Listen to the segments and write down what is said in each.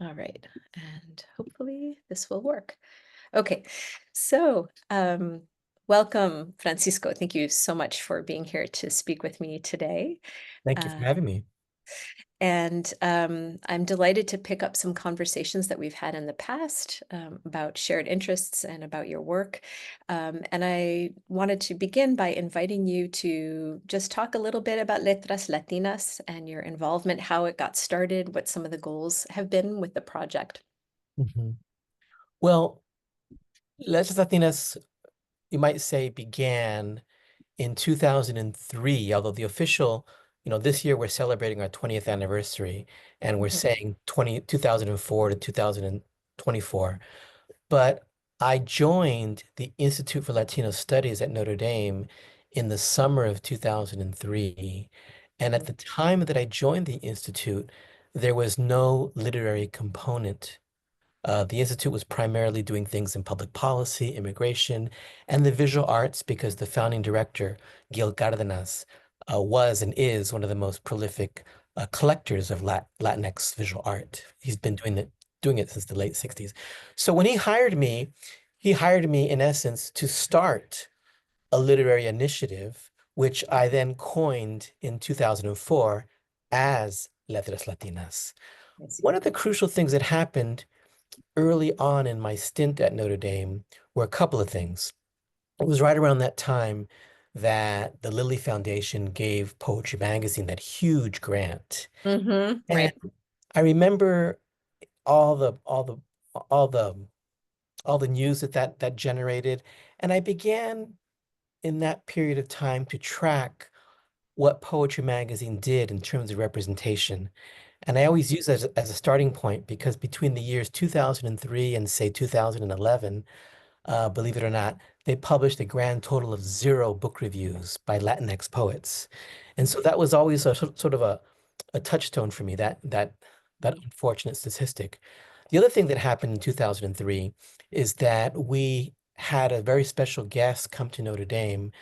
All right, and hopefully this will work. Okay, so welcome, Francisco. Thank you so much for being here to speak with me today. Thank you for Uh, having me. and I'm delighted to pick up some conversations that we've had in the past about shared interests and about your work. And I wanted to begin by inviting you to just talk a little bit about Letras Latinas and your involvement, how it got started, what some of the goals have been with the project. Mhm. Well, Letras Latinas, you might say, began in 2003, although the official, this year we're celebrating our 20th anniversary, and we're Mhm. saying 2004 to 2024. But I joined the Institute for Latino Studies at Notre Dame in the summer of 2003. And at the time that I joined the Institute, there was no literary component. The Institute was primarily doing things in public policy, immigration, and the visual arts because the founding director, Gil Cardenas, was and is one of the most prolific collectors of Latinx visual art. He's been doing it since the late 60s. So when he hired me in essence to start a literary initiative, which I then coined in 2004 as Letras Latinas. I see. One of the crucial things that happened early on in my stint at Notre Dame were a couple of things. It was right around that time that the Lilly Foundation gave Poetry Magazine that huge grant. And Right. I remember all the all the all the all the news that generated. And I began in that period of time to track what Poetry Magazine did in terms of representation. And I always use that as a starting point because between the years 2003 and say 2011, believe it or not, they published a grand total of 0 book reviews by Latinx poets. And so that was always a sort of a touchstone for me, that unfortunate statistic. The other thing that happened in 2003 is that we had a very special guest come to Notre Dame,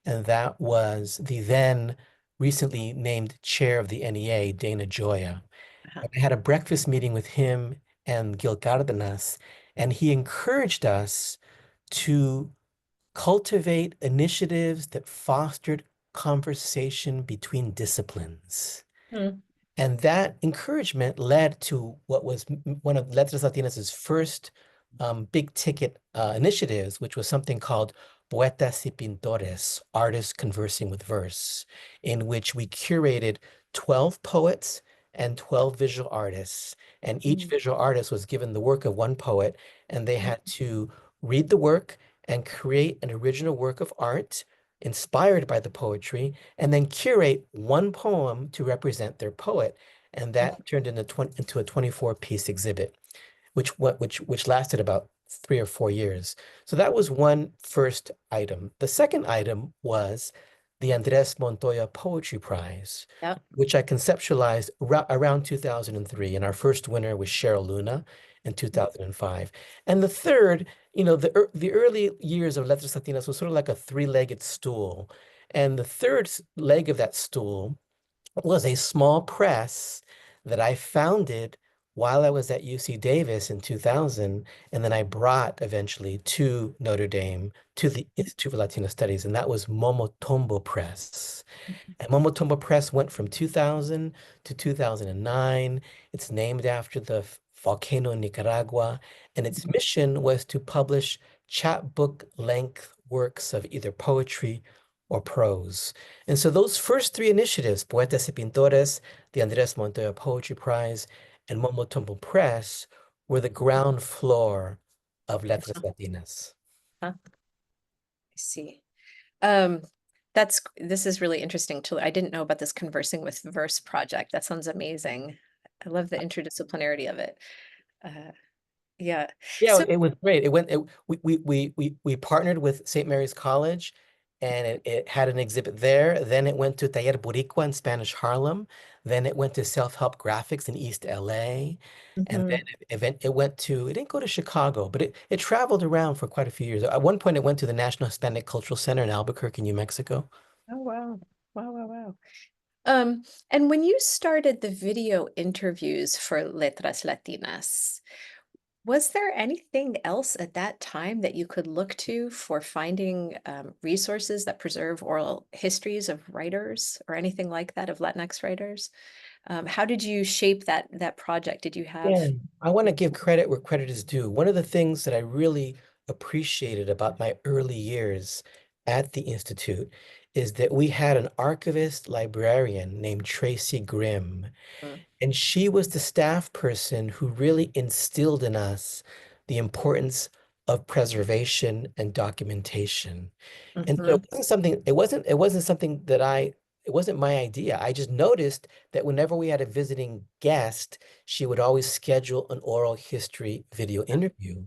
and that was the then recently named chair of the NEA, Dana Gioia. Uh-huh. I had a breakfast meeting with him and Gil Cardenas, and he encouraged us to cultivate initiatives that fostered conversation between disciplines. Mm. And that encouragement led to what was one of Letras Latinas' first big ticket initiatives, which was something called Poetas y Pintores, Artists Conversing with Verse, in which we curated 12 poets and 12 visual artists. And each Mm. visual artist was given the work of one poet, and they had to read the work and create an original work of art inspired by the poetry and then curate one poem to represent their poet. And that turned into a 24-piece exhibit, which lasted about 3 or 4 years. So that was one first item. The second item was the Andres Montoya Poetry Prize, Yeah. which I conceptualized around 2003. And our first winner was Cheryl Luna in 2005. And the third, the early years of Letras Latinas was sort of like a three-legged stool. And the third leg of that stool was a small press that I founded while I was at UC Davis in 2000, and then I brought eventually to Notre Dame to the Institute for Latino Studies, and that was Momotombo Press. And Momotombo Press went from 2000 to 2009. It's named after the volcano in Nicaragua, and its mission was to publish chapbook length works of either poetry or prose. And so those first three initiatives, Poetas y Pintores, the Andres Montoya Poetry Prize, and Momotombo Press, were the ground floor of Letras Latinas. Uh-huh. I see. Um, this is really interesting to I didn't know about this conversing with verse project. That sounds amazing. I love the interdisciplinarity of it. Uh, yeah. Yeah, So, it was great. We partnered with St. Mary's College, and it had an exhibit there. Then it went to Taller Boricua in Spanish Harlem. Then it went to Self-Help Graphics in East LA. And then mhm. it didn't go to Chicago, but it traveled around for quite a few years. At one point, it went to the National Hispanic Cultural Center in Albuquerque, New Mexico. Oh wow. Wow, wow, wow. And when you started the video interviews for Letras Latinas, was there anything else at that time that you could look to for finding resources that preserve oral histories of writers or anything like that of Latinx writers? How did you shape that project? Did you have? Yeah, I want to give credit where credit is due. One of the things that I really appreciated about my early years at the Institute is that we had an archivist librarian named Tracy Grimm, Mm, and she was the staff person who really instilled in us the importance of preservation and documentation. And so mhm, it wasn't something that it wasn't my idea. I just noticed that whenever we had a visiting guest, she would always schedule an oral history video yeah, interview.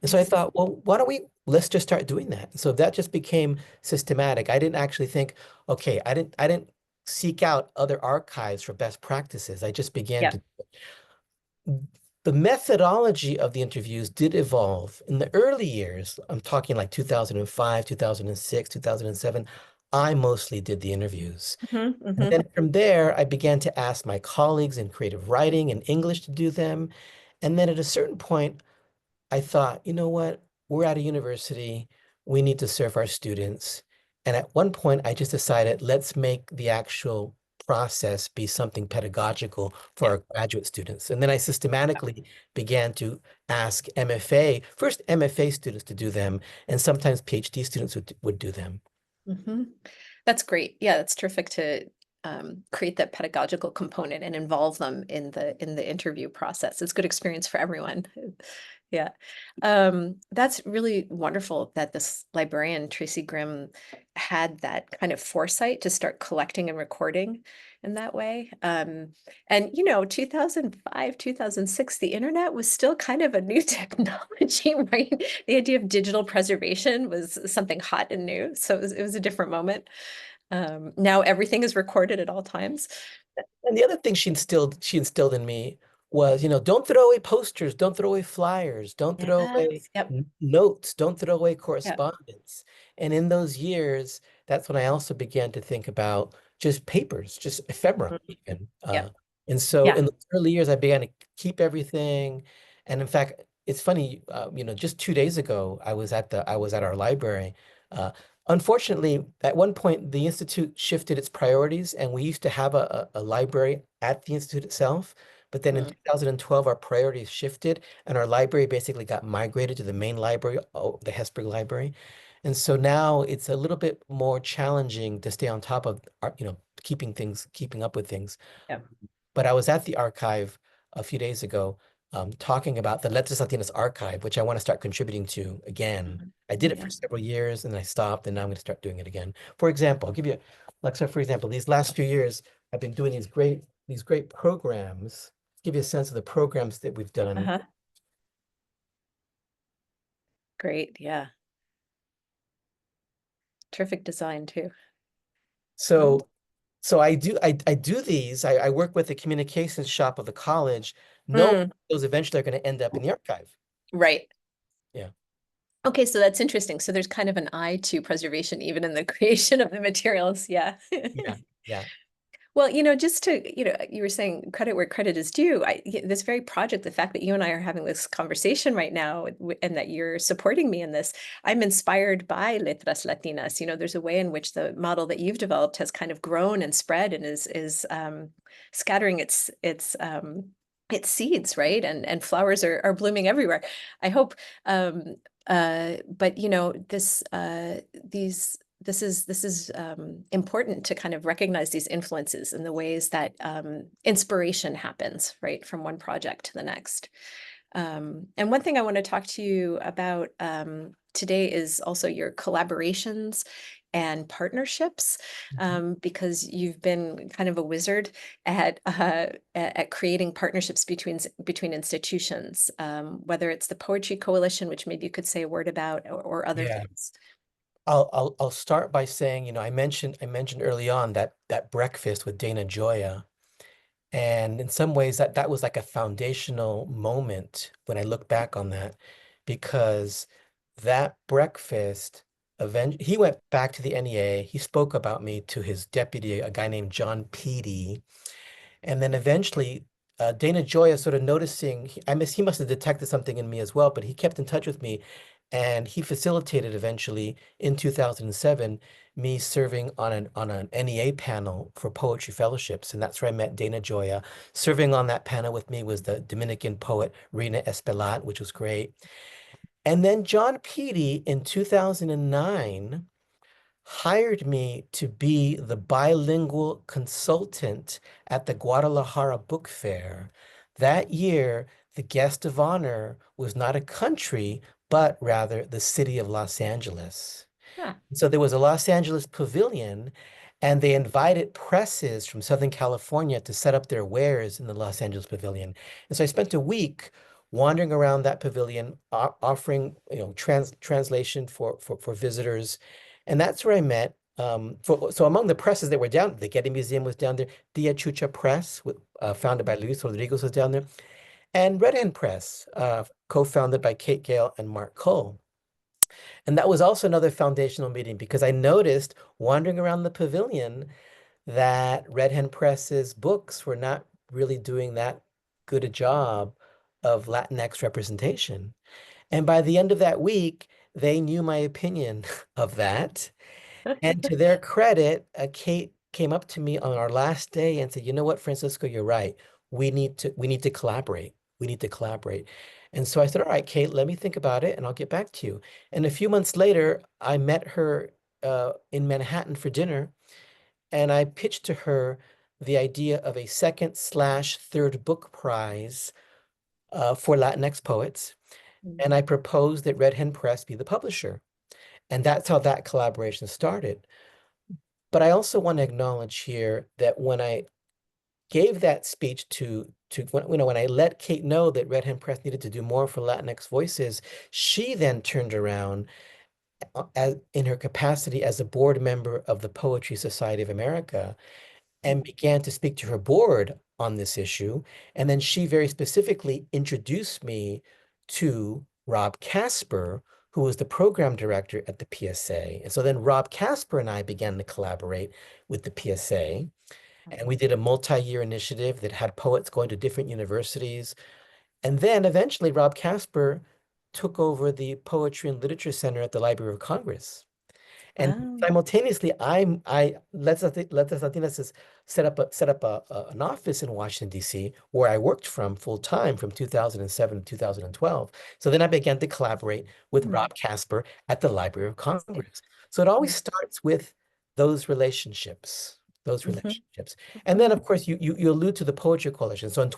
And so I nice. thought, well, why don't let's just start doing that. So that just became systematic. I didn't actually think, okay, I didn't seek out other archives for best practices. I just began Yeah. to the methodology of the interviews did evolve. In the early years, I'm talking like 2005, 2006, 2007, I mostly did the interviews. Mhm, And mhm. then from there, I began to ask my colleagues in creative writing and English to do them. And then at a certain point, I thought, you know what? We're at a university. We need to serve our students. And at one point, I just decided, let's make the actual process be something pedagogical for Yeah. our graduate students. And then I systematically began to ask MFA, first MFA students to do them, and sometimes PhD students would do them. Mhm. That's great. Yeah, that's terrific to create that pedagogical component and involve them in the interview process. It's good experience for everyone. Yeah. That's really wonderful that this librarian, Tracy Grimm, had that kind of foresight to start collecting and recording in that way. And 2005, 2006, the internet was still kind of a new technology, right? The idea of digital preservation was something hot and new. So it was a different moment. Now everything is recorded at all times. And the other thing she instilled in me was, don't throw away posters, don't throw away flyers, don't throw away Yes. Yep. notes, don't throw away Yep. correspondence. And in those years, that's when I also began to think about just papers, just ephemera Mhm. even. Yep. And so Yeah. in the early years, I began to keep everything. And in fact, it's funny, just 2 days ago, I was at our library. Uh, Unfortunately, at one point, the Institute shifted its priorities, and we used to have a library at the Institute itself. But then in Mm. 2012, our priorities shifted, and our library basically got migrated to the main library, the Hesburgh Library. And so now it's a little bit more challenging to stay on top of keeping up with things. Yep. But I was at the archive a few days ago, talking about the Letras Latinas archive, which I want to start contributing to again. Mhm. I did it for Yeah. several years and then I stopped, and now I'm going to start doing it again. For example, I'll give you, Alexa, for example, these last few years, I've been doing these great programs. Give you a sense of the programs that we've done. Uh-huh. Great. Yeah. Terrific design too. So, Mm. I do these. I work with the communications shop of the college, knowing Mm. those eventually are going to end up in the archive. Right. Yeah, Okay, so that's interesting. So there's kind of an eye to preservation even in the creation of the materials. Yeah. yeah, yeah, Well, just to, you were saying credit where credit is due. This very project, the fact that you and I are having this conversation right now and that you're supporting me in this, I'm inspired by Letras Latinas. There's a way in which the model that you've developed has kind of grown and spread and is scattering its seeds, right? And flowers are blooming everywhere. I hope. But this is important to kind of recognize these influences and the ways that inspiration happens, right, from one project to the next. And one thing I want to talk to you about today is also your collaborations and partnerships, mhm, because you've been kind of a wizard at creating partnerships between institutions, whether it's the Poetry Coalition, which maybe you could say a word about, or other yeah. things. I'll start by saying, I mentioned early on that breakfast with Dana Joya, and in some ways that was like a foundational moment when I look back on that, because that breakfast He went back to the NEA. He spoke about me to his deputy, a guy named John Peedy. And then eventually, Dana Joya sort of noticing, he must have detected something in me as well, but he kept in touch with me. And he facilitated eventually in 2007 me serving on an NEA panel for poetry fellowships. And that's where I met Dana Joya. Serving on that panel with me was the Dominican poet Rina Espelat, which was great. And then John Peedy in 2009 hired me to be the bilingual consultant at the Guadalajara Book Fair. That year, the guest of honor was not a country, but rather the city of Los Angeles. Ah, So there was a Los Angeles pavilion, and they invited presses from Southern California to set up their wares in the Los Angeles pavilion. And so I spent a week wandering around that pavilion, offering, translation for visitors. And that's where I met. So among the presses that were down, the Getty Museum was down there. Dia Chucha Press, founded by Luis Rodriguez, was down there, and Red Hen Press, co-founded by Kate Gale and Mark Cole. And that was also another foundational meeting because I noticed wandering around the pavilion that Red Hen Press's books were not really doing that good a job of Latinx representation. And by the end of that week, they knew my opinion of that. And to their credit, Kate came up to me on our last day and said, "You know what, Francisco, you're right. We need to collaborate. We need to collaborate." And so I said, "All right, Kate, let me think about it and I'll get back to you." And a few months later, I met her in Manhattan for dinner, and I pitched to her the idea of a second/third book prize for Latinx poets. mm, And I proposed that Red Hen Press be the publisher. And that's how that collaboration started. But I also want to acknowledge here that when I gave that speech when I let Kate know that Red Hen Press needed to do more for Latinx voices, she then turned around as in her capacity as a board member of the Poetry Society of America and began to speak to her board on this issue. And then she very specifically introduced me to Rob Casper, who was the program director at the PSA. And so then Rob Casper and I began to collaborate with the PSA. And we did a multi-year initiative that had poets going to different universities. And then eventually Rob Casper took over the Poetry and Literature Center at the Library of Congress. And oh, simultaneously, Let's Latinas has set up an office in Washington, D.C., where I worked from full time from 2007 to 2012. So then I began to collaborate with mm, Rob Casper at the Library of I see. Congress. So it always Mm, starts with those relationships, those mhm, relationships. And then, of course, you allude to the Poetry Coalition. So in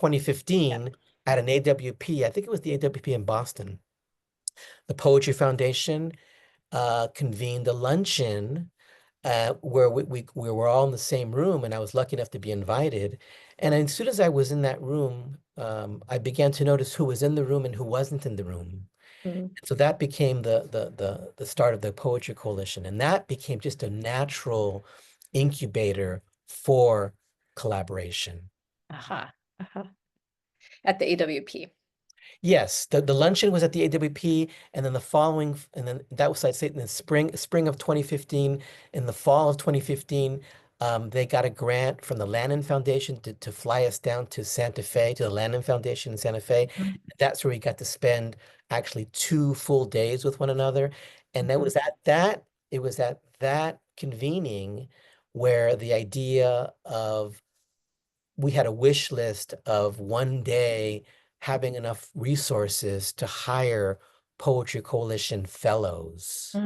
yeah. 2015, at an AWP, I think it was the AWP in Boston, the Poetry Foundation convened a luncheon where we were all in the same room, and I was lucky enough to be invited. And as soon as I was in that room, I began to notice who was in the room and who wasn't in the room. Mm, So that became the start of the Poetry Coalition, and that became just a natural incubator for collaboration. aha, aha. At the AWP. Yes, the luncheon was at the AWP, and then and then that was, I'd say, in the spring of 2015. In the fall of 2015, they got a grant from the Lannan Foundation to fly us down to Santa Fe, to the Lannan Foundation in Santa Fe. Mm, That's where we got to spend actually 2 full days with one another. And mhm, it was at that convening where the idea of we had a wish list of one day having enough resources to hire Poetry Coalition fellows,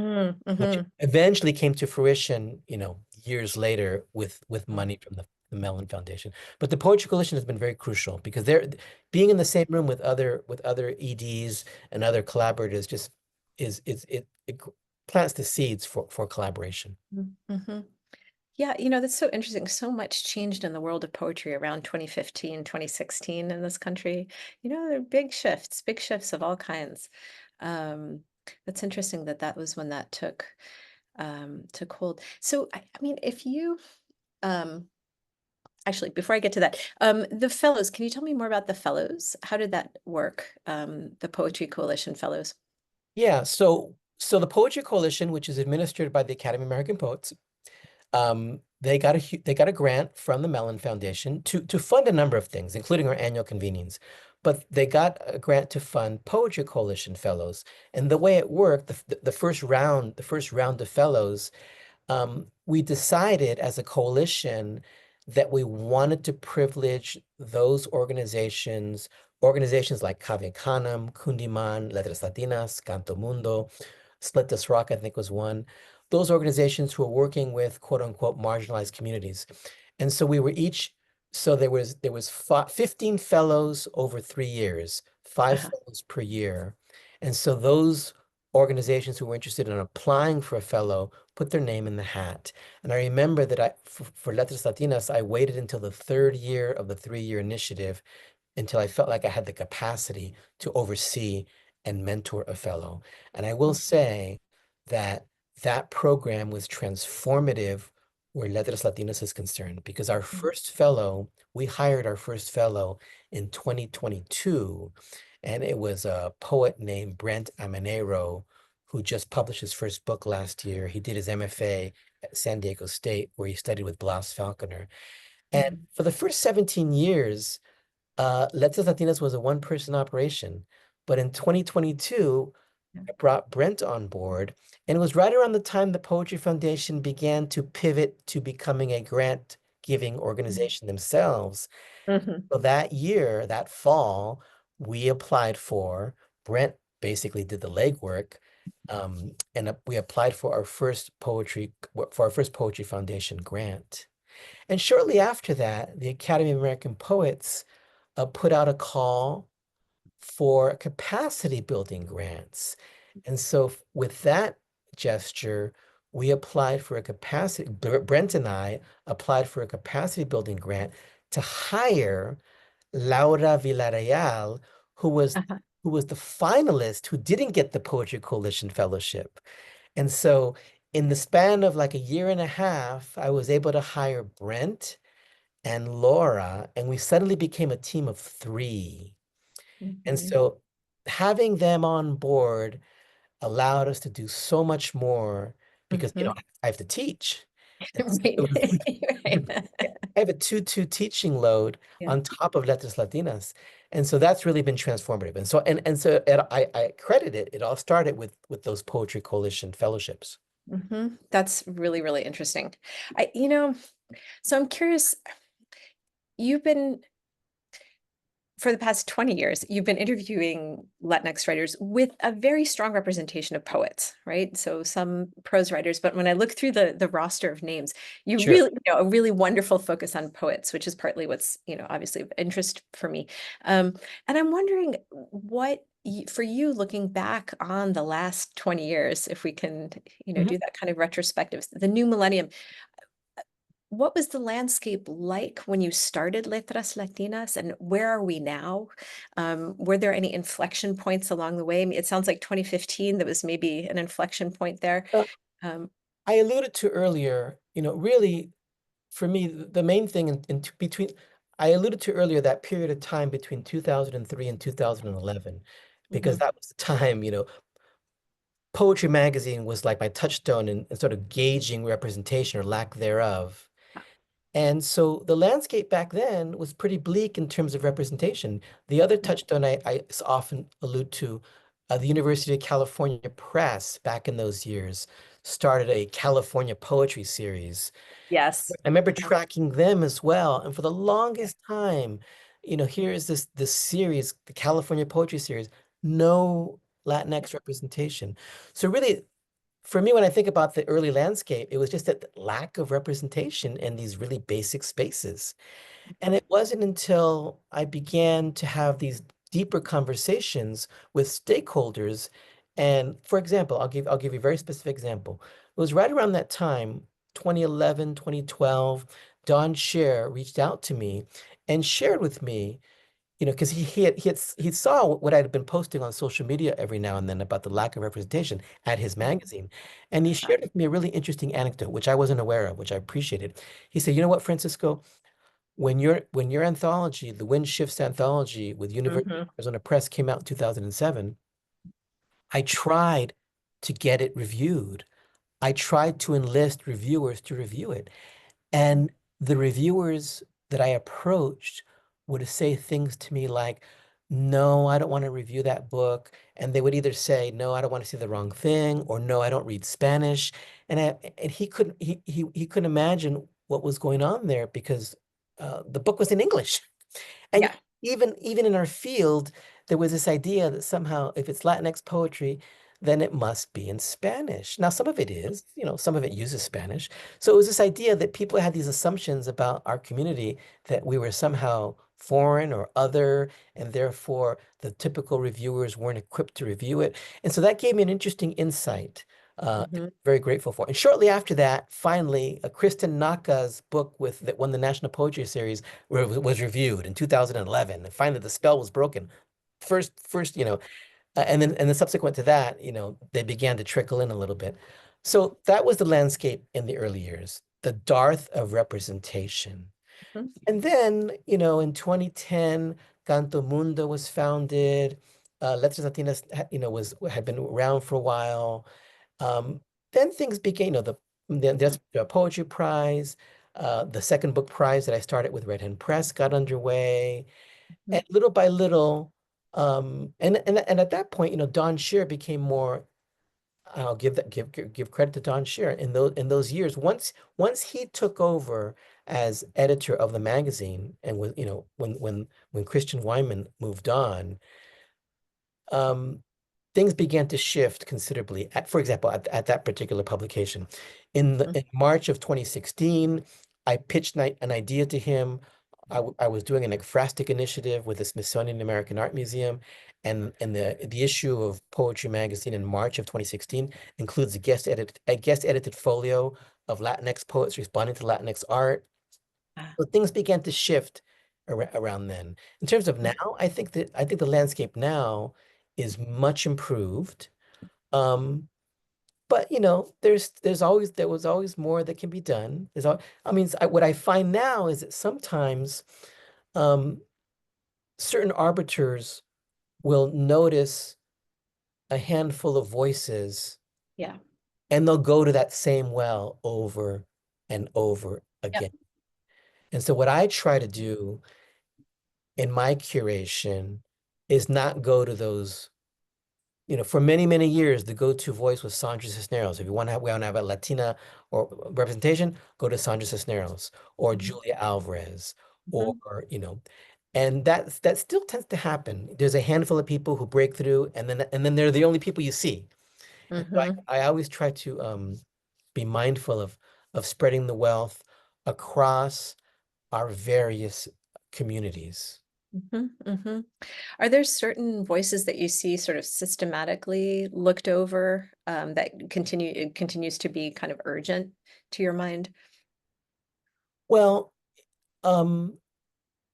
which mhm. eventually came to fruition, years later with Mm, money from the Mellon Foundation. But the Poetry Coalition has been very crucial because they're being in the same room with other EDs and other collaborators just it plants the seeds for collaboration. mhm. Yeah, that's so interesting. So much changed in the world of poetry around 2015, 2016 in this country. There are big shifts of all kinds. Um, that's interesting that that was when that took hold. So, I mean, if you um, actually, before I get to that, the fellows, can you tell me more about the fellows? How did that work? The Poetry Coalition fellows. Yeah, so So the Poetry Coalition, which is administered by the Academy of American Poets, they got a grant from the Mellon Foundation to fund a number of things, including our annual convenings. But they got a grant to fund Poetry Coalition fellows. And the way it worked, the first round of fellows, we decided as a coalition that we wanted to privilege those organizations like Cave Canem, Kundiman, Letras Latinas, Canto Mundo, Split This Rock, I think was one. Those organizations who are working with quote unquote marginalized communities. And so we were each, so there was 15 fellows over 3 years, five Uh-huh. fellows per year. And so those organizations who were interested in applying for a fellow put their name in the hat. And I remember that for Letras Latinas, I waited until the third year of the 3-year initiative until I felt like I had the capacity to oversee and mentor a fellow. And I will say that that program was transformative where Letras Latinas is concerned, because we hired our first fellow in 2022, and it was a poet named Brent Amanero who just published his first book last year. He did his MFA at San Diego State, where he studied with Blas Falconer. And Mhm. for the first 17 years, Letras Latinas was a one-person operation. But in 2022, Yeah. I brought Brent on board, and it was right around the time the Poetry Foundation began to pivot to becoming a grant-giving organization themselves. Mhm. So that year, that fall, we applied for, Brent basically did the legwork, and we applied for our first Poetry Foundation grant. And shortly after that, the Academy of American Poets put out a call for capacity building grants. And so with that gesture, we applied for a Brent and I applied for a capacity building grant to hire Laura Villarreal, who was Uh-huh. who was the finalist who didn't get the Poetry Coalition Fellowship. And so in the span of like a year and a half, I was able to hire Brent and Laura, and we suddenly became a team of three. And Mhm. so having them on board allowed us to do so much more because, Mhm. I have to teach. And so Right. Right. I have a 2-2 teaching load Yeah. on top of Letras Latinas. And so that's really been transformative. And I credit it. It all started with those Poetry Coalition fellowships. That's really, really interesting. So I'm curious, you've been for the past 20 years, you've been interviewing Latinx writers with a very strong representation of poets, right? So some prose writers, but when I look through the roster of names, Sure. a really wonderful focus on poets, which is partly what's, obviously of interest for me. And I'm wondering for you looking back on the last 20 years, if we can, Mhm. do that kind of retrospective, the new millennium, what was the landscape like when you started Letras Latinas, and where are we now? Were there any inflection points along the way? I mean, it sounds like 2015, that was maybe an inflection point there. Uh, Um, I alluded to earlier, really for me, the main thing I alluded to earlier that period of time between 2003 and 2011, because mhm. that was the time, Poetry Magazine was like my touchstone in sort of gauging representation or lack thereof. And so the landscape back then was pretty bleak in terms of representation. The other touchstone I often allude to, the University of California Press back in those years started a California poetry series. Yes. I remember Yeah. tracking them as well. And for the Yeah. longest time, here is this series, the California Poetry Series, no Latinx representation. So really, for me, when I think about the early landscape, it was just that lack of representation in these really basic spaces. And it wasn't until I began to have these deeper conversations with stakeholders. And for example, I'll give you a very specific example. It was right around that time, 2011, 2012, Don Scher reached out to me and shared with me, because he saw what I'd been posting on social media every now and then about the lack of representation at his magazine. And he shared with me a really interesting anecdote, which I wasn't aware of, which I appreciated. He said, "You know what, Francisco? When your anthology, the Wind Shifts anthology with University of Mhm. Arizona Press came out in 2007, I tried to get it reviewed. I tried to enlist reviewers to review it. And the reviewers that I approached would say things to me like, no, I don't want to review that book. And they would either say, no, I don't want to see the wrong thing, or no, I don't read Spanish. And he couldn't imagine what was going on there because the book was in English. And Yeah. even in our field, there was this idea that somehow if it's Latinx poetry, then it must be in Spanish. Now, some of it is, some of it uses Spanish. So it was this idea that people had these assumptions about our community that we were somehow foreign or other, and therefore the typical reviewers weren't equipped to review it. And so that gave me an interesting insight. Hmm. Very grateful for. And shortly after that, finally, Kristen Naka's book that won the National Poetry Series was reviewed in 2011. And finally, the spell was broken. First, and then subsequent to that, they began to trickle in a little bit. So that was the landscape in the early years, the dearth of representation. And then, in 2010, Canto Mundo was founded. Letras Latinas, had been around for a while. Um, then things became, the poetry prize, the second book prize that I started with Red Hen Press got underway, and little by little, and at that point, Don Shear became more. I'll give credit to Don Shear in those years. Once he took over as editor of the magazine, and when Christian Wyman moved on, um, things began to shift considerably. For example, at that particular publication, in March of 2016, I pitched an idea to him. I was doing an ekphrastic initiative with the Smithsonian American Art Museum, and the issue of Poetry Magazine in March of 2016 includes a guest edited folio of Latinx poets responding to Latinx art. So things began to shift around then. In terms of now, I think the landscape now is much improved. Um, but there was always more that can be done. I mean, what I find now is that sometimes um, certain arbiters will notice a handful of voices Yeah. and they'll go to that same well over and over Yep. again. And so what I try to do in my curation is not go to those. For many, many years, the go-to voice was Sandra Cisneros. If we want to have a Latina or representation, go to Sandra Cisneros or Julia Alvarez, or, Mhm. and that still tends to happen. There's a handful of people who break through, and then they're the only people you see. And so Mhm. I always try to be mindful of spreading the wealth across our various communities. Mhm. Mhm. Are there certain voices that you see sort of systematically looked over, that it continues to be kind of urgent to your mind? Well, um,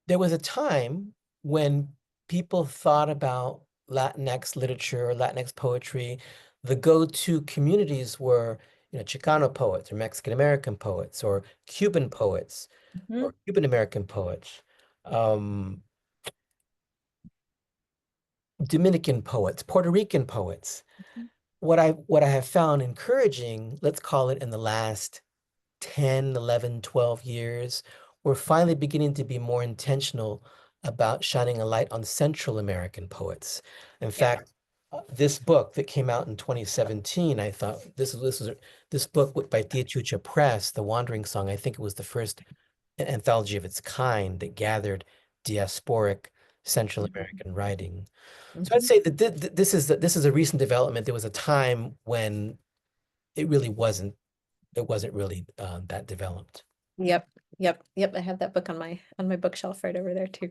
there was a time when people thought about Latinx literature or Latinx poetry. The go-to communities were, Chicano poets or Mexican American poets or Cuban poets or Mhm. Cuban American poets, um, Dominican poets, Puerto Rican poets. Mhm. What I have found encouraging, let's call it in the last 10, 11, 12 years, we're finally beginning to be more intentional about shining a light on Central American poets. In Yeah. fact, this book that came out in 2017, I thought this book by Chucha Press, The Wandering Song, I think it was the first anthology of its kind that gathered diasporic Central Mhm. American writing. So I'd Mhm. say that this is a recent development. There was a time when it really wasn't really that developed. Yep. Yep. Yep. I have that book on my bookshelf right over there too.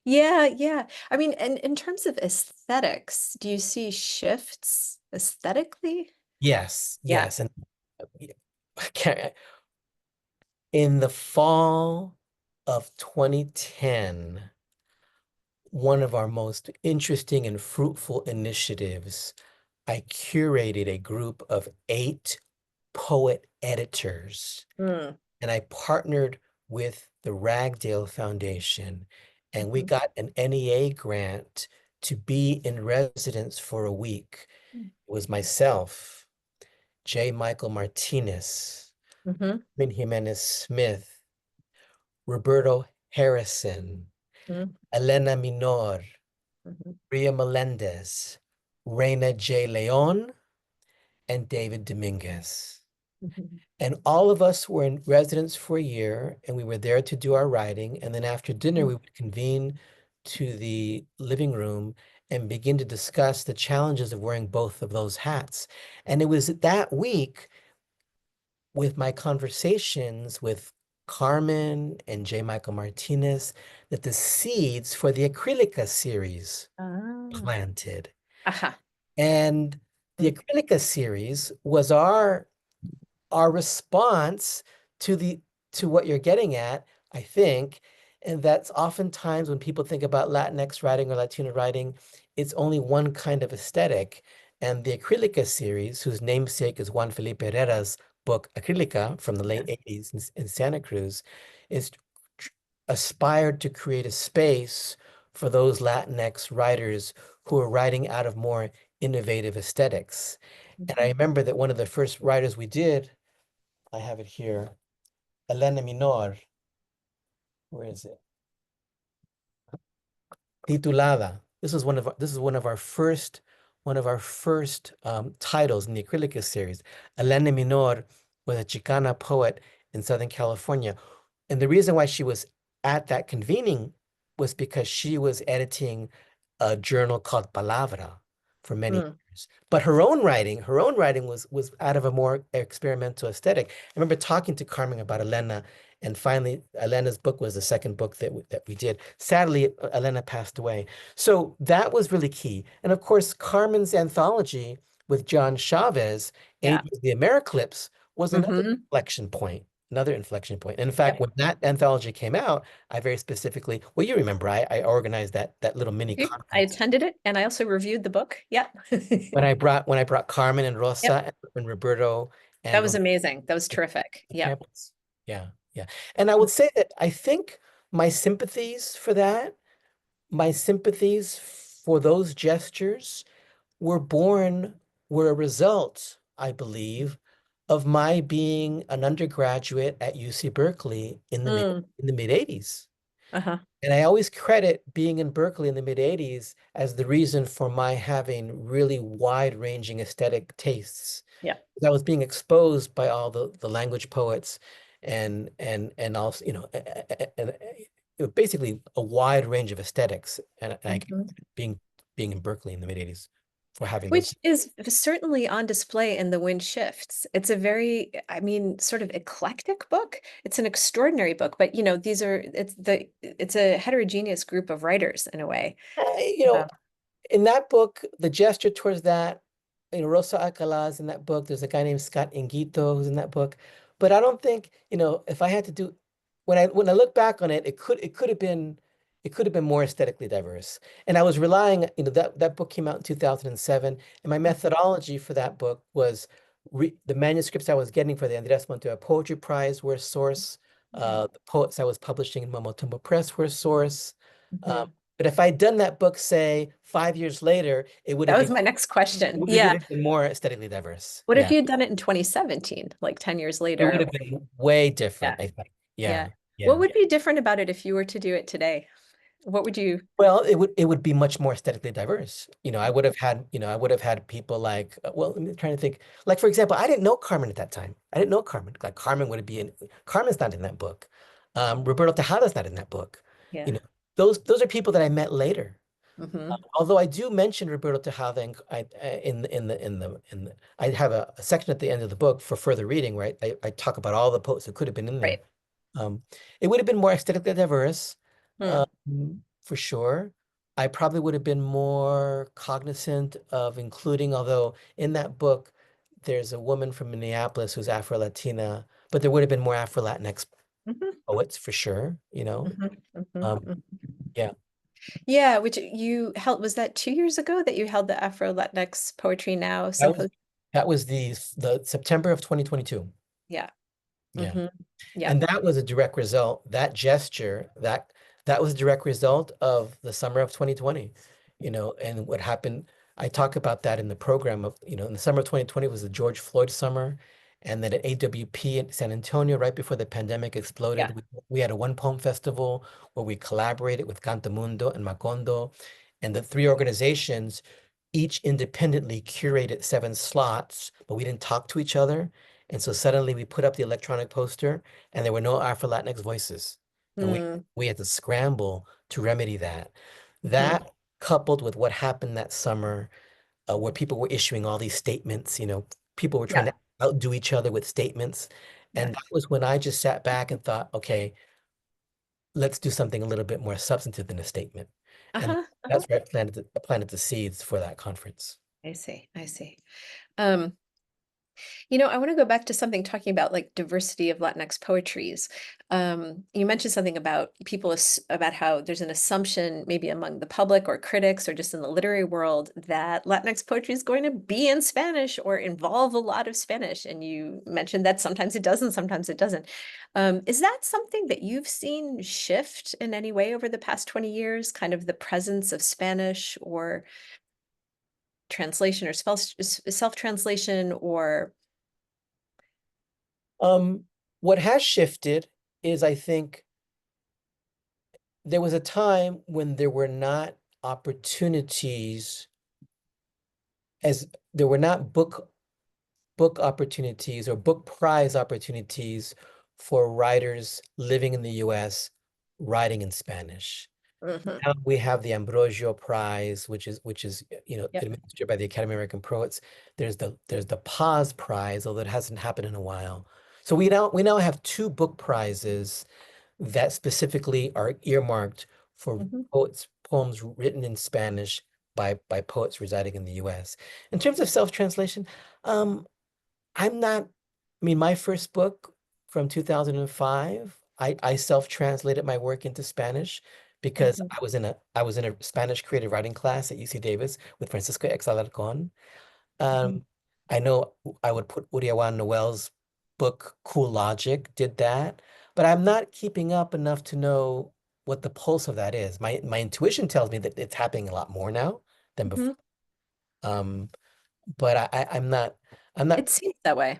Yeah, yeah. I mean, and in terms of aesthetics, do you see shifts aesthetically? Yes, Yeah. yes. And in the fall of 2010, one of our most interesting and fruitful initiatives, I curated a group of 8 poet editors, Mm. and I partnered with the Ragdale Foundation, and we Mhm. got an NEA grant to be in residence for a week. Mm. It was myself, J. Michael Martinez, Mm-hmm. Min Jimenez Smith, Roberto Harrison, Mm-hmm. Elena Minor, Mm-hmm. Ria Melendez, Reina J. Leon, and David Dominguez. Mm-hmm. And all of us were in residence for a year, and we were there to do our writing. And then after dinner, we would convene to the living room and begin to discuss the challenges of wearing both of those hats. And it was that week with my conversations with Carmen and J. Michael Martinez that the seeds for the Acrylica series Ah. planted. Aha. And the Mm. Acrylica series was our response to the to what you're getting at, I think. And that's oftentimes when people think about Latinx writing or Latino writing, it's only one kind of aesthetic. And the Acrylica series, whose namesake is Juan Felipe Herrera's book Acrylica from the Yeah. late 80s in Santa Cruz, is aspired to create a space for those Latinx writers who are writing out of more innovative aesthetics. And I Mhm. remember that one of the first writers we did, I have it here, Elena Minor, where is it? Titulada. This is one of our first titles in the Acrylica series. Elena Minor was a Chicana poet in Southern California. And the reason why she was at that convening was because she was editing a journal called Palabra for many Mm. years. But her own writing was out of a more experimental aesthetic. I remember talking to Carmen about Elena, and finally, Elena's book was the second book that we did. Sadly, Elena passed away. So that was really key. And of course, Carmen's anthology with John Chavez, Yeah. Ages of the Americlips, was another Mm-hmm. inflection point. Another inflection point. In fact, Yep. when that anthology came out, I very specifically, well, you remember, I organized that little mini I conference attended it and I also reviewed the book. Yeah. when I brought Carmen and Yep. Rosa and Roberto That and was amazing. That was to terrific. the Yep. campus. Yeah, yeah. And I would say that I think my sympathies for that, my sympathies for those gestures were born, were a result, I believe, of my being an undergraduate at UC Berkeley Mm. in the mid 80s. Uh-huh. And I always credit being in Berkeley in the mid 80s as the reason for my having really wide-ranging aesthetic tastes. Yeah. I was being exposed by all the language poets and also, basically a wide range of aesthetics. And I Mhm. being being in Berkeley in the mid 80s for having those. Which is certainly on display in The Wind Shifts. It's a very, I mean, sort of eclectic book. It's an extraordinary book, but it's a heterogeneous group of writers in a way. You know, Uh, in that book, the gesture towards that, Rosa Alcalá in that book. There's a guy named Scott Ingito who's in that book. But I don't think, if I had to do, when I look back on it, it could have been more aesthetically diverse. And I was relying, that book came out in 2007, and my methodology for that book was the manuscripts I was getting for the Andrés Montero Poetry Prize were a source. mhm, The poets I was publishing in Momotumbo Press were a source. Um, mhm. but if I'd done that book, say, 5 years later, That was my next question. it would Yeah. have been more aesthetically diverse. What if Yeah. you had done it in 2017, like 10 years It would later? have been way Yeah. different, I think. Yeah. Yeah. What Yeah. would be different about it if you were to do it today? What would you? Well, it would be much more aesthetically diverse. I would have had people like, well, I'm trying to think. Like, for example, I didn't know Carmen at that time. I didn't know Carmen. Like Carmen would be in Carmen's not in that book. Roberto Tejada's not in that book. You Yeah. know, those are people that I met later. Hmm. Although I do mention Roberto Tejada I have a section at the end of the book for further reading where I talk about all the poets that could have been in there. Right. Um, it would have been more aesthetically diverse, Hmm. for sure. I probably would have been more cognizant of including, although in that book there's a woman from Minneapolis who's Afro-Latina, but there would have been more Afro-Latinx Hmm. poets for sure, you know. Hmm. Um, Hmm. yeah. Yeah, which you held, was that 2 years ago that you held the Afro Latinx Poetry Now That was symposium? that was the September of 2022. Yeah. Yeah. Hmm. Yeah. And that was a direct result, that gesture, that was a direct result of the summer of 2020. and what happened, I talk about that in the program of, in the summer of 2020 was the George Floyd summer. And then at AWP in San Antonio, right before the pandemic Yeah. exploded, we had a one poem festival where we collaborated with Cantamundo and Macondo. And the three organizations each independently curated 7 slots, but we didn't talk to each other. And so suddenly we put up the electronic poster and there were no Afro Latinx voices. And Mm, we had to scramble to remedy that. mhm. That coupled with what happened that summer, where people were issuing all these statements, people were trying Yeah. to outdo each other with statements. Yeah. And that was when I just sat back and thought, okay, let's do something a little bit more substantive than a statement. And Uh-huh. Uh-huh. that's where I planted the seeds for that conference. I see. I see. Um, I want to go back to something talking about like diversity of Latinx poetries. You mentioned something about about how there's an assumption, maybe among the public or critics or just in the literary world, that Latinx poetry is going to be in Spanish or involve a lot of Spanish. And you mentioned that sometimes it does and sometimes it doesn't. Is that something that you've seen shift in any way over the past 20 years, kind of the presence of Spanish or translation or self-translation or Um, what has shifted is I think there was a time when there were not opportunities as there were not book opportunities or book prize opportunities for writers living in the US writing in Spanish. Mhm. Now we have the Ambrosio Prize, which is Yep. administered by the Academy of American Poets. There's the Paz Prize, although it hasn't happened in a while. So we now have 2 book prizes that specifically are earmarked for Mhm. poems written in Spanish by poets residing in the US. In terms of self-translation, um, I'm not, I mean, my first book from 2005, I self-translated my work into Spanish because Mhm. I was in a Spanish creative writing class at UC Davis with Francisco X. Alarcón. Mhm. Um, I know I would put Uriawan Noel's book Cool Logic did that, but I'm not keeping up enough to know what the pulse of that is. My intuition tells me that it's happening a lot more now than before. Mhm. Um, but I'm not. It seems that way.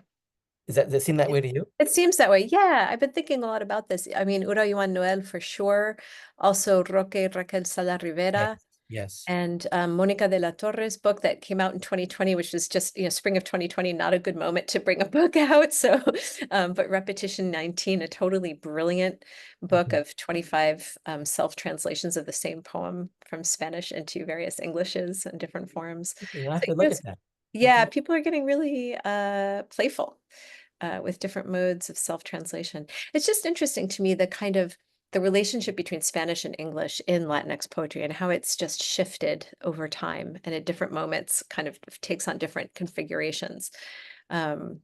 Does it seem that It way to you? it seems that way. Yeah, I've been thinking a lot about this. I mean, Ura Yuan Noel for sure. Also Roque Raquel Sala Yes. Rivera Yes. and Monica de la Torre's book that came out in 2020, which was just, spring of 2020, not a good moment to bring a book out. So, but Repetition 19, a totally brilliant book Mhm. of 25 self-translations of the same poem from Spanish into various Englishes and different forms. Yeah, I have So, to look at that. yeah, people are getting really playful with different modes of self-translation. It's just interesting to me the kind of the relationship between Spanish and English in Latinx poetry and how it's just shifted over time and at different moments kind of takes on different configurations. Um,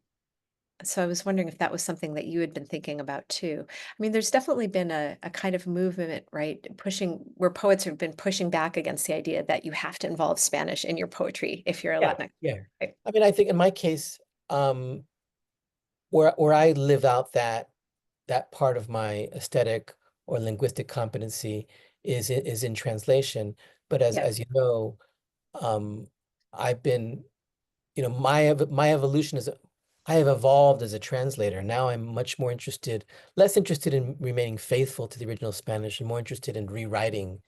so I was wondering if that was something that you had been thinking about too. I mean, there's definitely been a kind of movement, right? Pushing where poets have been pushing back against the idea that you have to involve Spanish in your poetry if you're a Yeah, Latinx. yeah. Right? I mean, I think in my case, um, where I live out that part of my aesthetic or linguistic competency is in translation. But as Yeah. as you know, um, I've been, my evolution is I have evolved as a translator. Now I'm much more less interested in remaining faithful to the original Spanish and more interested in rewriting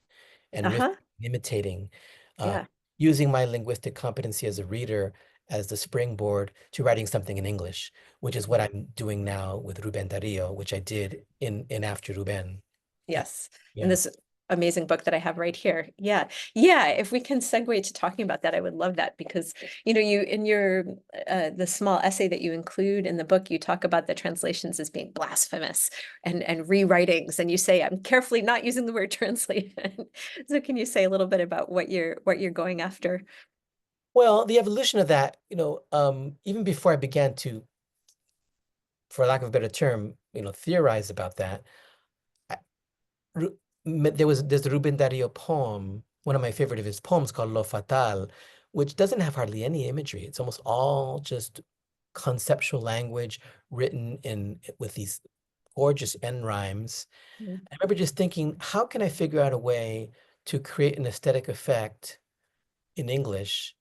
and riff Uh-huh. imitating, uh, Yeah. using my linguistic competency as a reader as the springboard to writing something in English, which is what I'm doing now with Ruben Dario, which I did in After Ruben. And Yes. And yeah. this amazing book that I have right here. Yeah. Yeah. If we can segue to talking about that, I would love that because, you in your the small essay that you include in the book, you talk about the translations as being blasphemous and rewritings. And you say, I'm carefully not using the word translation. So can you say a little bit about what you're going after? Well, the evolution of that, even before I began to, for lack of a better term, theorize about that, I, there's the Ruben Dario poem, one of my favorite of his poems called Lo Fatal, which doesn't have hardly any imagery. It's almost all just conceptual language written in with these gorgeous end rhymes. Mm. I remember just thinking, how can I figure out a way to create an aesthetic effect in English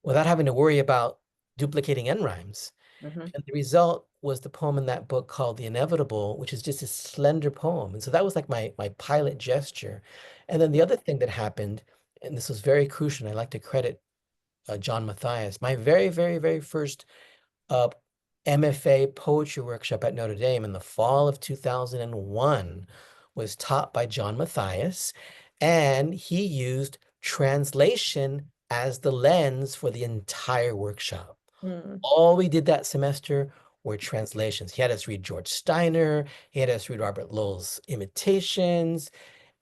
without having to worry about duplicating end rhymes. Hmm. And the result was the poem in that book called The Inevitable, which is just a slender poem. And so that was like my pilot gesture. And then the other thing that happened, and this was very crucial, and I like to credit John Matthias, my very, very, very first uh, MFA poetry workshop at Notre Dame in the fall of 2001 was taught by John Matthias, and he used translation as the lens for the entire workshop. Mm. All we did that semester were translations. He had us read George Steiner, he had us read Robert Lowell's Imitations,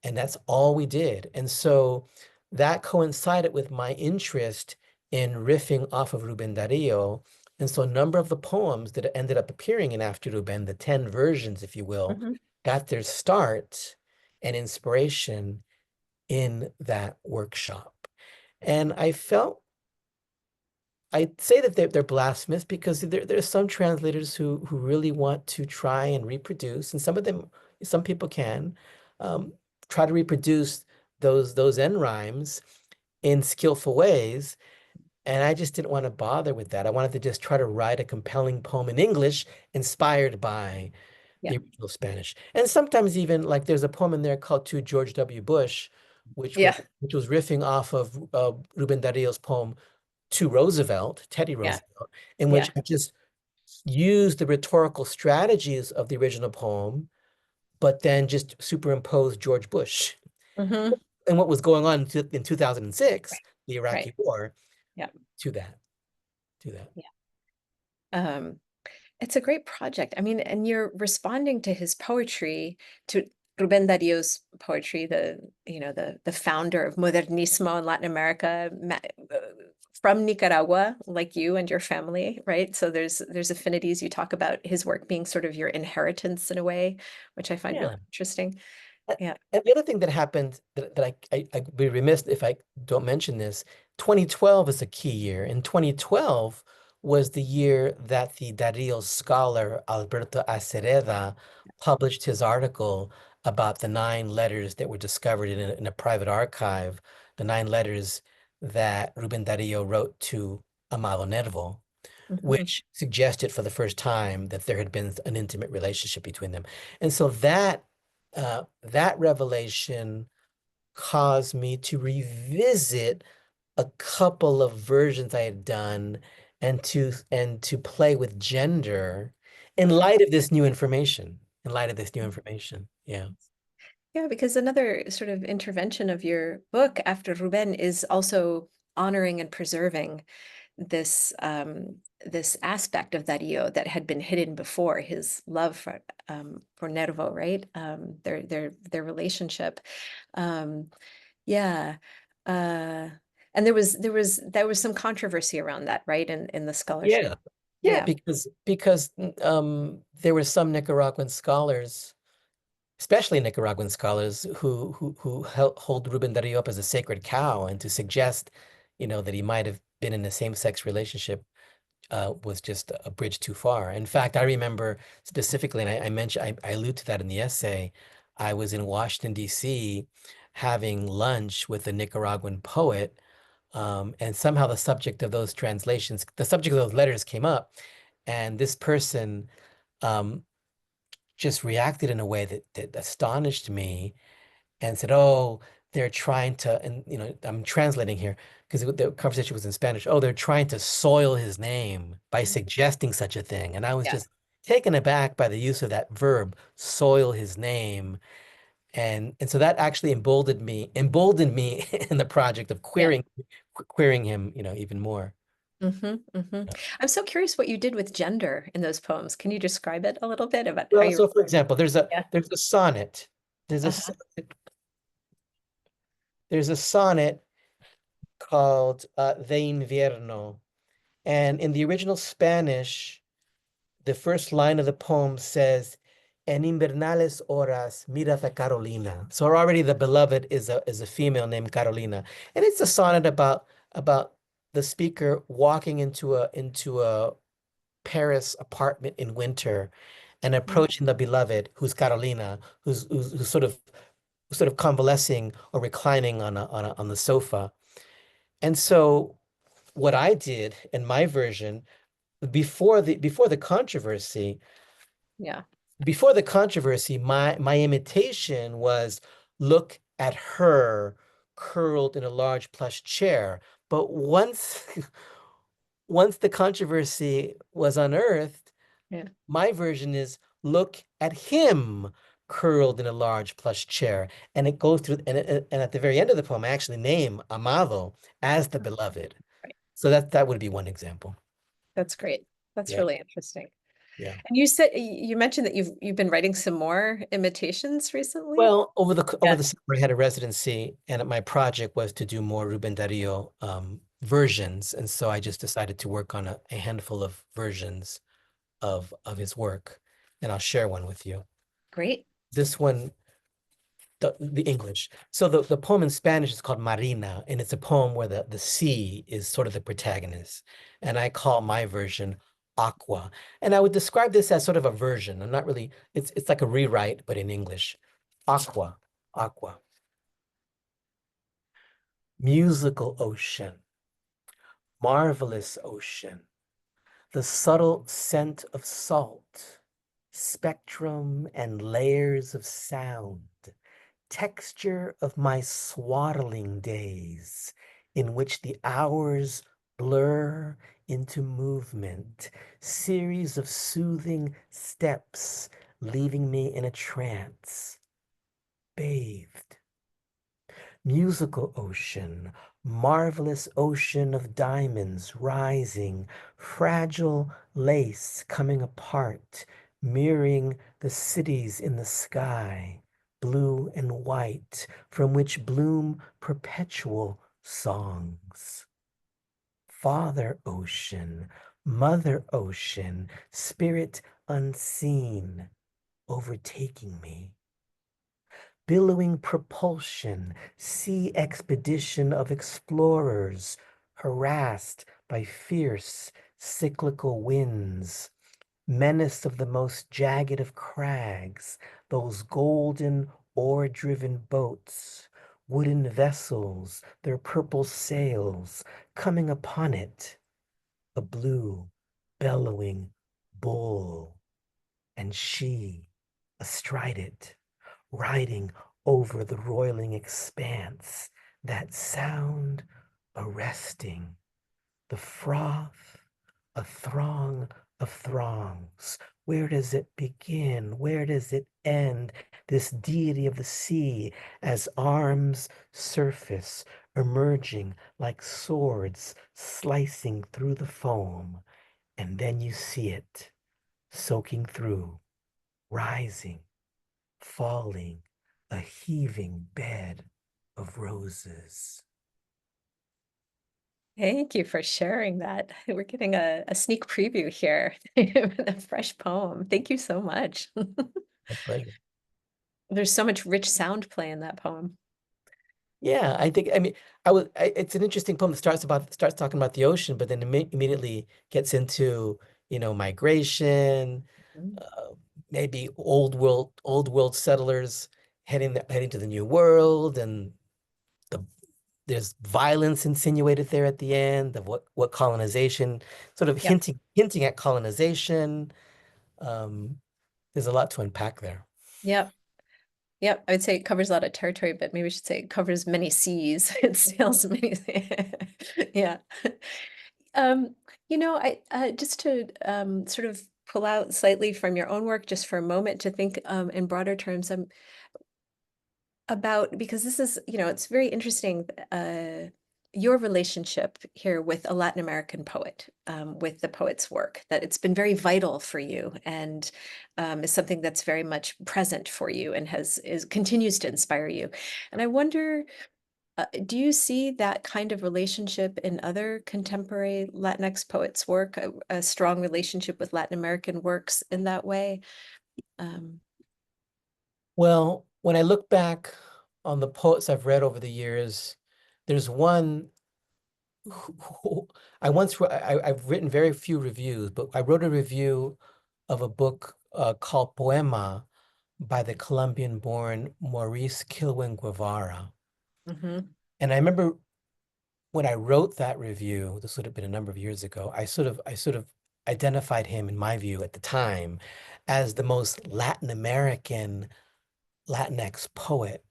and that's all we did. And so that coincided with my interest in riffing off of Ruben Darío. And so a number of the poems that ended up appearing in After Ruben, the 10 versions, if you will, Hmm. got their start and inspiration in that workshop. And I'd say that they're blasphemous because there's some translators who really want to try and reproduce, and some of them, some people can um, try to reproduce those end rhymes in skillful ways. And I just didn't want to bother with that. I wanted to just try to write a compelling poem in English inspired by Yeah. the original Spanish. And sometimes even like there's a poem in there called To George W. Bush, Yeah. which was riffing off of Ruben Darío's poem To Roosevelt, Teddy Yeah. Roosevelt, in which Yeah. I just used the rhetorical strategies of the original poem, but then just superimposed George Bush Hmm. and what was going on in 2006, Right. the Right. Iraqi war, Yeah. to that, to that. Yeah. Um, it's a great project. I mean, and you're responding to his poetry, to Rubén Darío's poetry, the founder of Modernismo in Latin America, from Nicaragua, like you and your family, right? So there's affinities. You talk about his work being sort of your inheritance in a way, which I find really Yeah. interesting. A- Yeah. And the other thing that happened that I'd be remiss if I don't mention this, 2012 is a key year. And 2012 was the year that the Darío scholar Alberto Acereda published his article about the 9 letters that were discovered in a private archive, the 9 letters that Rubén Darío wrote to Amado Nervo, Hmm. which suggested for the first time that there had been an intimate relationship between them. And so that revelation caused me to revisit a couple of versions I had done and to play with gender in Hmm. light of this new information. In light of this new information. Yeah. Yeah, because another sort of intervention of your book after Ruben is also honoring and preserving this aspect of Darío that had been hidden before, his love for Nervo, right? Their relationship. Um, yeah. Uh, and there was some controversy around that, right? In the scholarship. Yeah. Yeah, Yeah. because there were some Nicaraguan scholars, especially Nicaraguan scholars who hold Ruben Darío up as a sacred cow, and to suggest, that he might have been in a same-sex relationship was just a bridge too far. In fact, I remember specifically, and I mentioned, I allude to that in the essay. I was in Washington, D.C., having lunch with a Nicaraguan poet, and somehow the subject of those letters came up, and this person um, just reacted in a way that astonished me and said, "Oh, they're trying to," and I'm translating here because the conversation was in Spanish. "Oh, they're trying to soil his name by suggesting such a thing." And I was Yeah. just taken aback by the use of that verb, "soil his name." And so that actually emboldened me in the project of Yeah. querying him, even more. Hmm. Hmm. I'm so curious what you did with gender in those poems. Can you describe it a little bit about how Well, you? so for example, Yeah. there's a sonnet. There's a Uh-huh. sonnet, there's a sonnet called De Invierno. And in the original Spanish, the first line of the poem says, En invernales horas, mirad a Carolina. So already the beloved is a female named Carolina. And it's a sonnet about the speaker walking into a Paris apartment in winter and approaching the beloved, who's Carolina, who's sort of convalescing or reclining on the sofa. And so what I did in my version before the controversy, Yeah. my imitation was look at her curled in a large plush chair. But once once the controversy was unearthed, Yeah. my version is look at him curled in a large plush chair. And it goes through, and at the very end of the poem, I actually name Amado as the beloved. Right. So that would be one example. That's great. That's Yeah, really interesting. yeah. And you mentioned that you've been writing some more imitations recently? Well, over Yeah. the summer, I had a residency, and my project was to do more Ruben Dario versions, and so I just decided to work on a handful of versions of his work, and I'll share one with you. Great. This one, the English. So the poem in Spanish is called Marina, and it's a poem where the sea is sort of the protagonist. And I call my version Aqua. And I would describe this as sort of a version. I'm not really, it's like a rewrite, but in English. Aqua, aqua. Musical ocean, marvelous ocean, the subtle scent of salt, spectrum and layers of sound. Texture of my swaddling days, in which the hours blur into movement, series of soothing steps, leaving me in a trance, bathed. Musical ocean, marvelous ocean of diamonds rising, fragile lace coming apart, mirroring the cities in the sky, blue and white, from which bloom perpetual songs. Father ocean, mother ocean, spirit unseen, overtaking me. Billowing propulsion, sea expedition of explorers, harassed by fierce cyclical winds, menace of the most jagged of crags, those golden oar-driven boats, wooden vessels, their purple sails, coming upon it, a blue, bellowing bull, and she astride it, riding over the roiling expanse, that sound arresting, the froth, a throng of throngs. Where does it begin? Where does it end? This deity of the sea as arms surface, emerging like swords slicing through the foam. And then you see it soaking through, rising, falling, a heaving bed of roses. Thank you for sharing that. We're getting a sneak preview here with a fresh poem. Thank you so much. My pleasure. There's so much rich sound play in that poem. Yeah, I think, I mean, it's an interesting poem that starts talking about the ocean, but then immediately gets into, migration, Mm. uh, maybe old world settlers heading to the new world, and the there's violence insinuated there at the end of what colonization, sort of Yep. hinting at colonization. Um, there's a lot to unpack there. Yep. Yep. I would say it covers a lot of territory, but maybe we should say it covers many seas. It sails many. Yeah. Um, I just to sort of pull out slightly from your own work just for a moment to think in broader terms. About because this is, it's very interesting, your relationship here with a Latin American poet, with the poet's work, that it's been very vital for you and is something that's very much present for you and continues to inspire you. And I wonder, do you see that kind of relationship in other contemporary Latinx poets' work, a strong relationship with Latin American works in that way? Um, Well, when I look back on the poets I've read over the years, there's one who I once I've written very few reviews, but I wrote a review of a book called Poema by the Colombian-born Maurice Kilwin Guevara. mhm. And I remember when I wrote that review, this would have been a number of years ago, I sort of identified him, in my view, at the time, as the most Latin American Latinx poet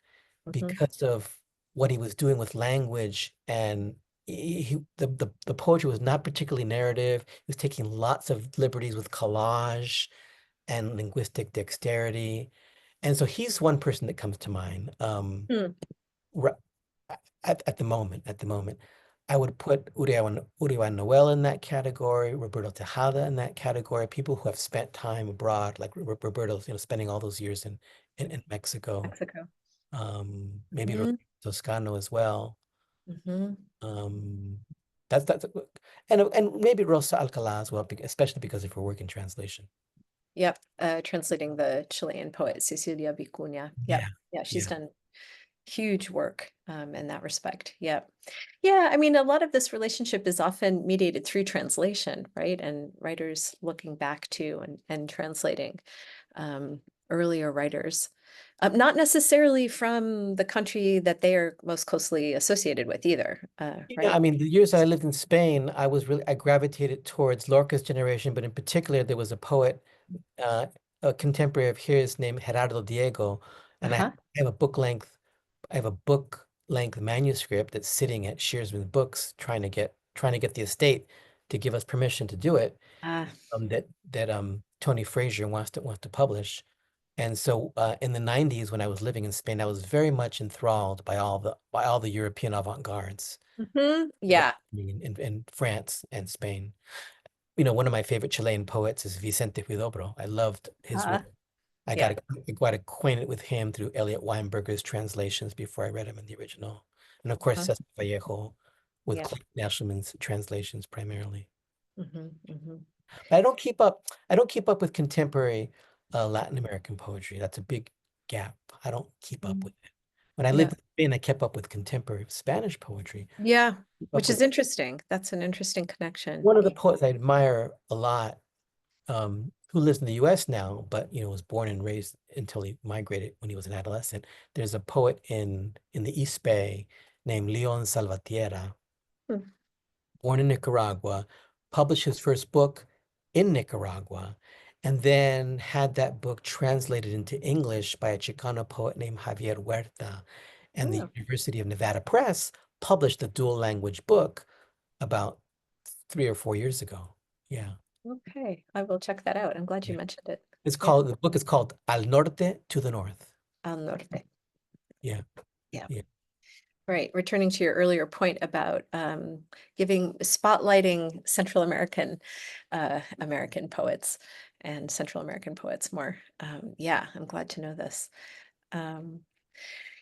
Mhm. because of what he was doing with language, and the poetry was not particularly narrative. He was taking lots of liberties with collage and linguistic dexterity. And so he's one person that comes to mind. Hmm. ri- at the moment, I would put Uriah Noel in that category, Roberto Tejada in that category, people who have spent time abroad, like Roberto's, spending all those years in Mexico. Mexico. Maybe Mhm. Toscano as well. Mhm. Um, that's and maybe Rosa Alcalá as well, especially because of her work in translation. Yep, translating the Chilean poet Cecilia Vicuña. Yeah, Yep. Yeah, she's yeah. done huge work in that respect. Yep. Yeah, I mean, a lot of this relationship is often mediated through translation, right? And writers looking back to and translating um, earlier writers, not necessarily from the country that they are most closely associated with either, Yeah, I right? mean, the years that I lived in Spain, I gravitated towards Lorca's generation, but in particular, there was a poet, uh, a contemporary of his named Gerardo Diego, and Uh-huh. have I have a book length manuscript that's sitting at Shearsman Books, trying to get the estate to give us permission to do it. Ah, That Tony Frazier wants to publish. And so in the 90s, when I was living in Spain, I was very much enthralled by all the European avant-gardes that were yeah. happening in France and Spain. One of my favorite Chilean poets is Vicente Huidobro. I loved his work. Uh, yeah. I got acquainted with him through Elliot Weinberger's translations before I read him in the original. And of course, Uh, Cesar Vallejo with yeah. Clay Nashelman's translations primarily. Hmm. But I don't keep up with contemporary Latin American poetry. That's a big gap. I don't keep up Hmm. with it. When I Yeah. lived in Spain, I kept up with contemporary Spanish poetry. Yeah. Keep up Which is with interesting. That's an interesting connection. one of the Yeah. poets I admire a lot, who lives in the US now, but was born and raised until he migrated when he was an adolescent. There's a poet in the East Bay named Leon Salvatierra, Hmm. born in Nicaragua, published his first book in Nicaragua, and then had that book translated into English by a Chicano poet named Javier Huerta. And the Oh, University of Nevada Press published a dual language book about 3 or 4 years ago. Yeah. okay. I will check that out. I'm glad you Yeah. mentioned it. It's Yeah. called, the book is called Al Norte to the North. Al Norte. Yeah. Yeah. Yeah. Right. Returning to your earlier point about giving spotlighting Central American American poets and Central American poets more. Yeah, I'm glad to know this. Um,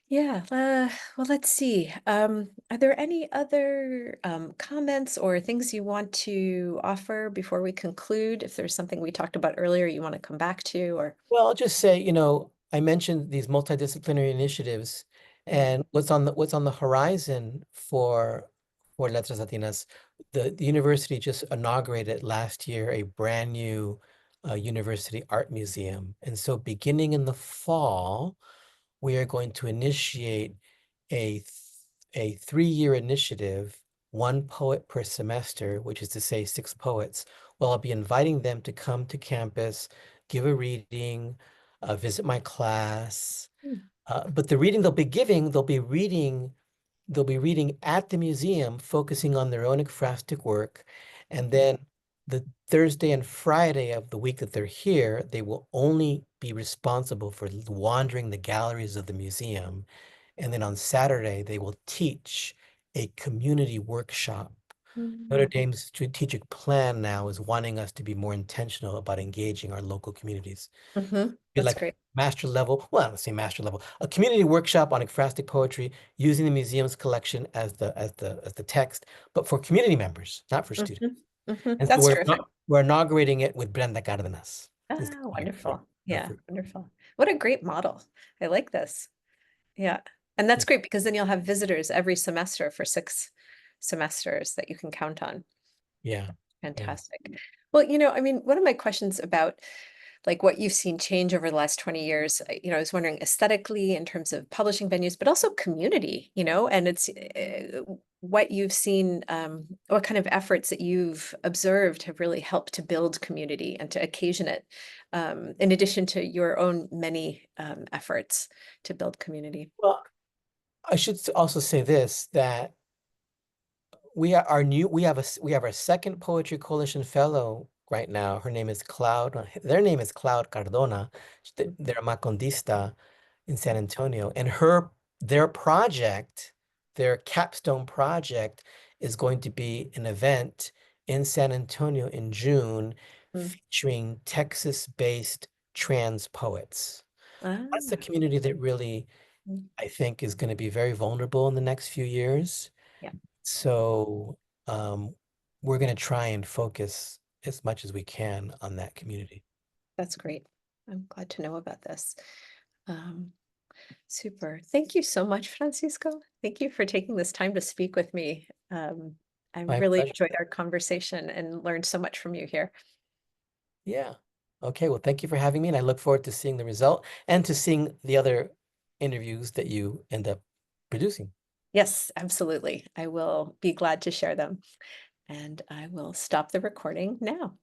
yeah. Well, let's see. Are there any other comments or things you want to offer before we conclude? If there's something we talked about earlier you want to come back to, or Well, I'll just say, I mentioned these multidisciplinary initiatives, mm, and what's on the horizon for Letras Latinas. The university just inaugurated last year a brand new university art museum. And so beginning in the fall, we are going to initiate a th- a 3-year initiative, one poet per semester, which is to say 6 poets. Well, I'll be inviting them to come to campus, give a reading, visit my class. mm, But the reading they'll be giving, they'll be reading at the museum, focusing on their own ekphrastic work. And then the Thursday and Friday of the week that they're here, they will only be responsible for wandering the galleries of the museum. And then on Saturday, they will teach a community workshop. Notre mm, Dame's strategic plan now is wanting us to be more intentional about engaging our local communities. Be that's like great. master level, well, I don't say master level, a community workshop on ekphrastic poetry using the museum's collection as the text, but for community members, not for students. And so That's terrific. we're inaugurating it with Brenda Cárdenas. Is Ah, our, wonderful. our Yeah, first- wonderful. What a great model. I like this. Yeah. And that's great because then you'll have visitors every semester for 6 semesters that you can count on. yeah, yeah. Fantastic. Well, I mean, one of my questions about like what you've seen change over the last 20 years, I was wondering aesthetically in terms of publishing venues, but also community, and it's what you've seen, what kind of efforts that you've observed have really helped to build community and to occasion it, in addition to your own many efforts to build community. Well, I should also say this, that we have our second Poetry Coalition fellow right now. Her name is their name is Cloud Cardona. They're a Macondista in San Antonio. And their project, their capstone project, is going to be an event in San Antonio in June Mm. featuring Texas-based trans poets. That's a Ah, community that really, mm, I think, is going to be very vulnerable in the next few years. yeah, So um, we're going to try and focus as much as we can on that community. that's great. I'm glad to know about this. Um, Super. Thank you so much, Francisco. Thank you for taking this time to speak with me. I My really pleasure. enjoyed our conversation and learned so much from you here. Yeah. Okay. Well, thank you for having me, and I look forward to seeing the result and to seeing the other interviews that you end up producing. Yes, absolutely. I will be glad to share them. And I will stop the recording now.